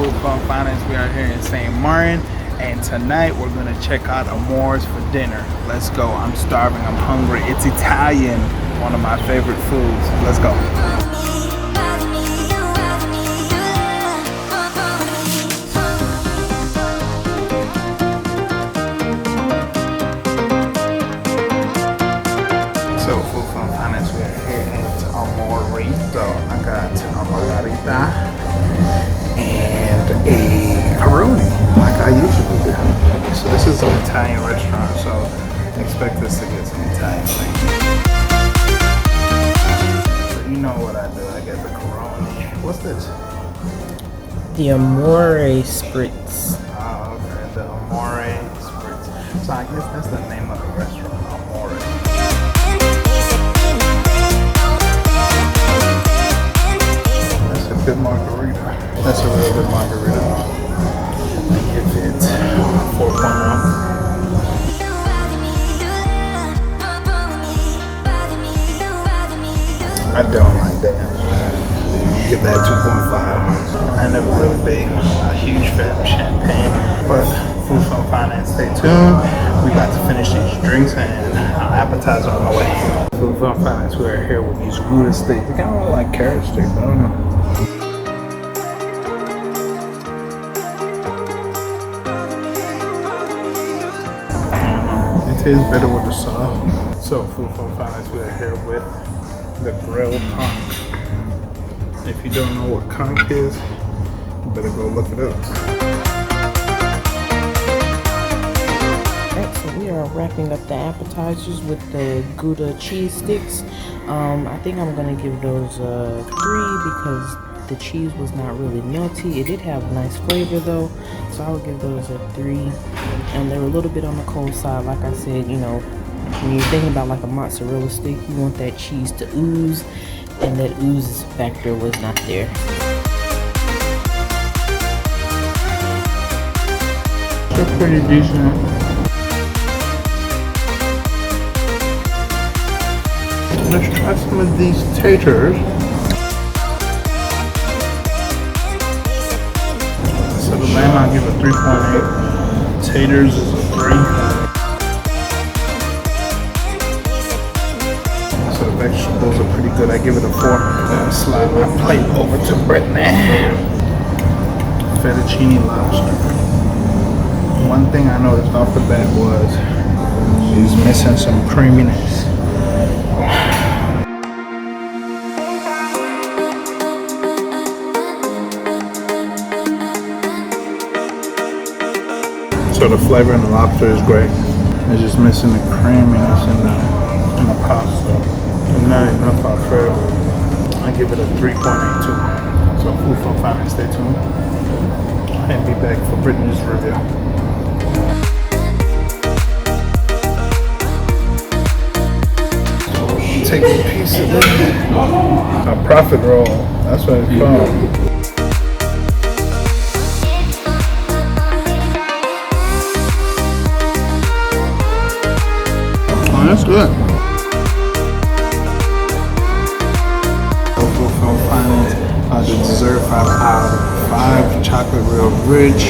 Food Fun Finance. We are here in St. Martin, and tonight we're gonna check out Amore's for dinner. Let's go. I'm starving. I'm hungry. It's Italian, one of my favorite foods. Let's go. So Food Fun Finance, we are here at Amore. So I got a margarita and a Peroni, like I usually do. So this is an Italian restaurant, so expect us to get some Italian things. So you know what I do, I get the Peroni. What's this? The Amore Spritz. Oh, okay, the Amore Spritz. So I guess that's the name of the restaurant, Amore. That's a good margarita. That's a real good margarita. I give it 4.1. I don't like that. Give that 2.5. I never really big a huge fan of champagne, but Food Fun Finance, stay tuned. We about to finish these drinks and appetizer on the way. Food Fun Finance, we're here with these Gouda steaks. They kind of look like carrot sticks, I don't know. It tastes better with the sauce. So Food Fun Finance, we're here with the grilled conch. If you don't know what conch is, you better go look it up. Alright, so we are wrapping up the appetizers with the Gouda cheese sticks. I think I'm gonna give those 3 because the cheese was not really melty. It did have nice flavor though, so I would give those a 3. And they were a little bit on the cold side. Like I said, you know, when you're thinking about like a mozzarella stick, you want that cheese to ooze, and that ooze factor was not there. They're pretty decent. Let's try some of these taters. So the lamb I'll give a 3.8. Taters is a 3. So the vegetables are pretty good. I give it a 4. Then slide my plate over to Brittany. Fettuccine lobster. One thing I noticed off the bat was she's missing some creaminess. So the flavor in the lobster is great. It's just missing the creaminess in the pasta. And not enough Alfredo. I give it a 3.82. So Food Fun Finance, stay tuned. And be back for Brittany's review. Take a piece of this. A profit roll. That's what it's called. Oh, that's good. Food Fun Finance, the dessert 5 out of 5. Chocolate real rich,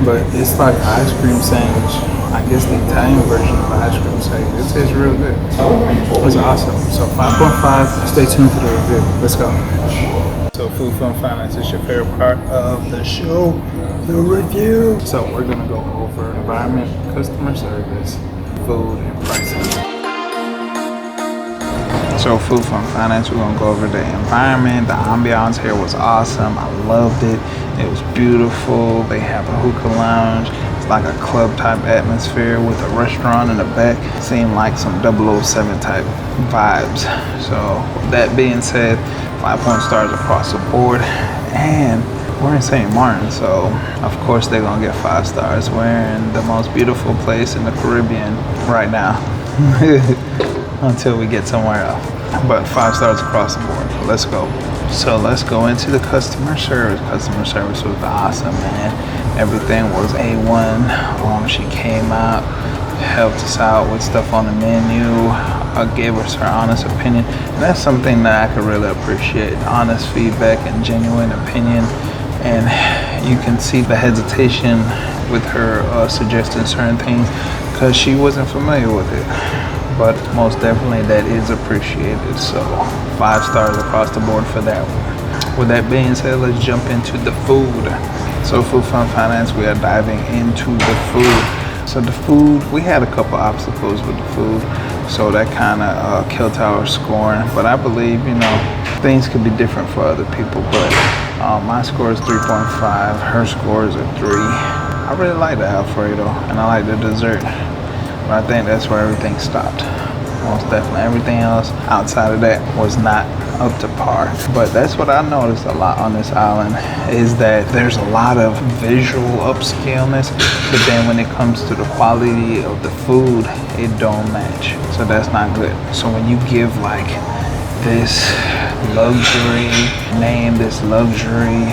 but it's like ice cream sandwich. I guess the Italian version of ice cream sandwich. It tastes real good. It's awesome. So 5.5. Stay tuned for the review. Let's go. So Food Fun Finance is your favorite part of the show, the review. So we're gonna go over environment, customer service, food, and pricing. So Food Fun Finance, we're gonna go over the environment. The ambiance here was awesome. I loved it. It was beautiful. They have a hookah lounge. It's like a club type atmosphere with a restaurant in the back. Seemed like some 007 type vibes. So that being said, 5 stars across the board. And we're in St. Martin, so of course they're gonna get 5 stars. We're in the most beautiful place in the Caribbean right now. Until we get somewhere else. But 5 stars across the board. Let's go. So let's go into the customer service. Customer service was awesome, man. Everything was A1. She came out, helped us out with stuff on the menu. I gave us her honest opinion. And that's something that I could really appreciate. Honest feedback and genuine opinion. And you can see the hesitation with her suggesting certain things because she wasn't familiar with it. But most definitely that is appreciated. So 5 stars across the board for that one. With that being said, let's jump into the food. So Food Fun Finance, we are diving into the food. So the food, we had a couple obstacles with the food, so that kind of killed our scoring. But I believe, you know, things could be different for other people. But my score is 3.5, her score is a 3. I really like the Alfredo and I like the dessert. But I think that's where everything stopped. Most definitely. Everything else outside of that was not up to par. But that's what I noticed a lot on this island, is that there's a lot of visual upscaleness, but then when it comes to the quality of the food, it don't match. So that's not good. So when you give like this luxury name, this luxury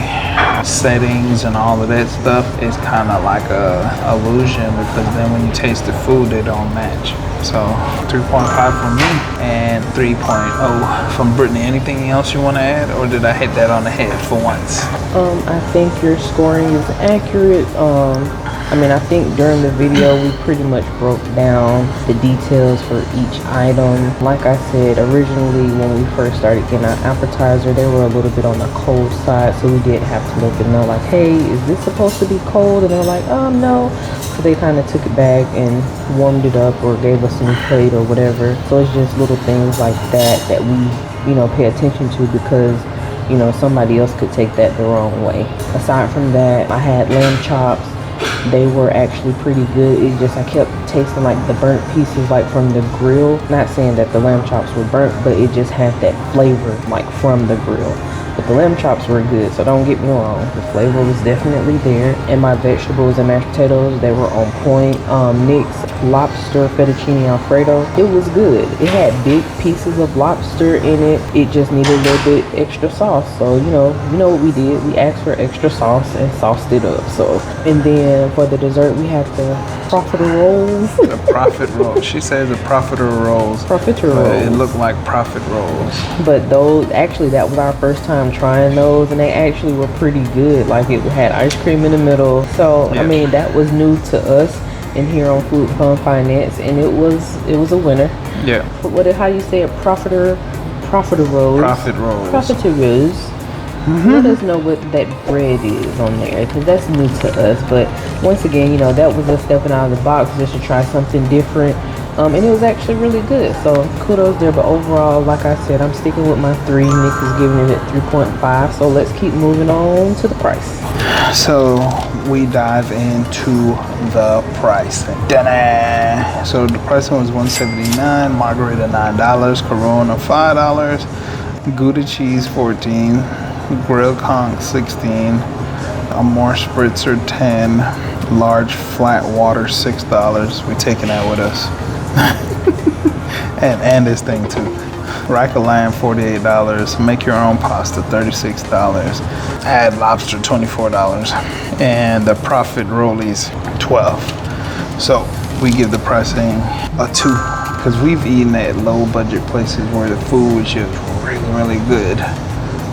settings and all of that stuff, is kind of like a illusion, because then when you taste the food, they don't match. So 3.5 from me and 3.0 from Brittany. Anything else you want to add, or did I hit that on the head for once? I think your scoring is accurate. I mean, I think during the video we pretty much broke down the details for each item. Like I said, originally when we first started getting our appetizer, they were a little bit on the cold side, so we did have to let them know, like, hey, is this supposed to be cold? And they're like, no. So they kind of took it back and warmed it up or gave us a new plate or whatever. So it's just little things like that that we, you know, pay attention to, because, you know, somebody else could take that the wrong way. Aside from that, I had lamb chops. They were actually pretty good. It just, I kept tasting like the burnt pieces, like from the grill. Not saying that the lamb chops were burnt, but it just had that flavor like from the grill. But the lamb chops were good, so don't get me wrong. The flavor was definitely there. And my vegetables and mashed potatoes, they were on point. Nick's lobster fettuccine alfredo, it was good. It had big pieces of lobster in it. It just needed a little bit extra sauce. So, you know what we did. We asked for extra sauce and sauced it up. So, and then for the dessert, we had the profiterole rolls. The profit roll. She says the profiterole rolls. Profiterole. It looked like profit rolls. But those, actually, that was our first time trying those, and they actually were pretty good. Like, it had ice cream in the middle. So, yeah. I mean, that was new to us in here on Food Fun Finance, and it was a winner. Yeah. But how you say it? Profiterole. Profit rolls. Profiteroles. Let us know what that bread is on there, because that's new to us. But once again, you know, that was us stepping out of the box just to try something different. And it was actually really good. So kudos there. But overall, like I said, I'm sticking with my 3. Nick is giving it at 3.5. So let's keep moving on to the price. So we dive into the price. Da-da! So the pricing was $179, margarita $9, Corona $5, Gouda cheese $14, grilled conch $16, Amore spritzer $10, large flat water $6. We taking that with us. and this thing too. Rack of lamb $48, make your own pasta $36, add lobster $24, and the profit rollies $12. So we give the pricing a 2, because we've eaten at low budget places where the food was just really good,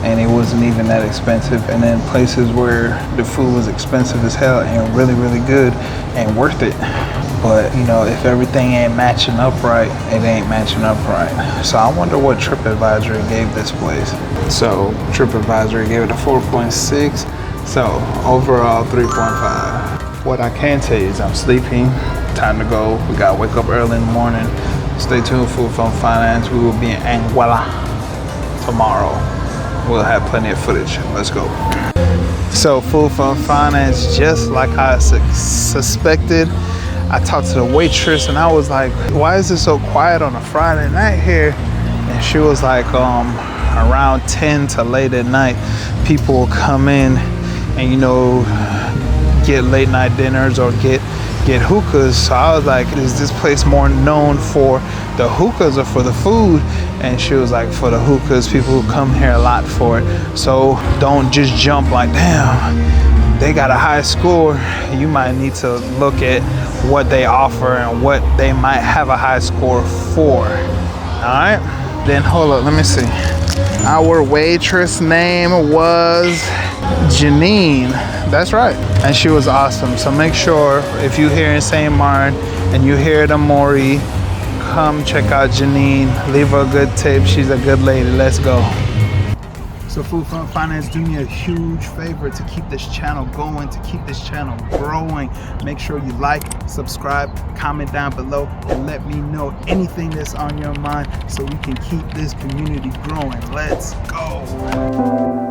and it wasn't even that expensive, and then places where the food was expensive as hell and really good and worth it. But, you know, if everything ain't matching up right, it ain't matching up right. So I wonder what TripAdvisor gave this place. So TripAdvisor gave it a 4.6. So overall 3.5. What I can tell you is I'm sleepy. Time to go. We gotta wake up early in the morning. Stay tuned for Food Fun Finance. We will be in Anguilla tomorrow. We'll have plenty of footage. Let's go. So Food Fun Finance, just like I suspected, I talked to the waitress and I was like, why is it so quiet on a Friday night here? And she was like, around 10 to late at night, people will come in and, you know, get late night dinners or get hookahs. So I was like, is this place more known for the hookahs or for the food? And she was like, for the hookahs. People who come here a lot for it. So don't just jump like, damn, they got a high score. You might need to look at what they offer and what they might have a high score for. All right, then hold up, let me see. Our waitress name was Janine. That's right. And she was awesome. So make sure if you're here in St. Martin and you hear at Amore, come check out Janine. Leave her a good tip. She's a good lady. Let's go. So Food Fun Finance, do me a huge favor to keep this channel going, to keep this channel growing. Make sure you like, subscribe, comment down below, and let me know anything that's on your mind so we can keep this community growing. Let's go.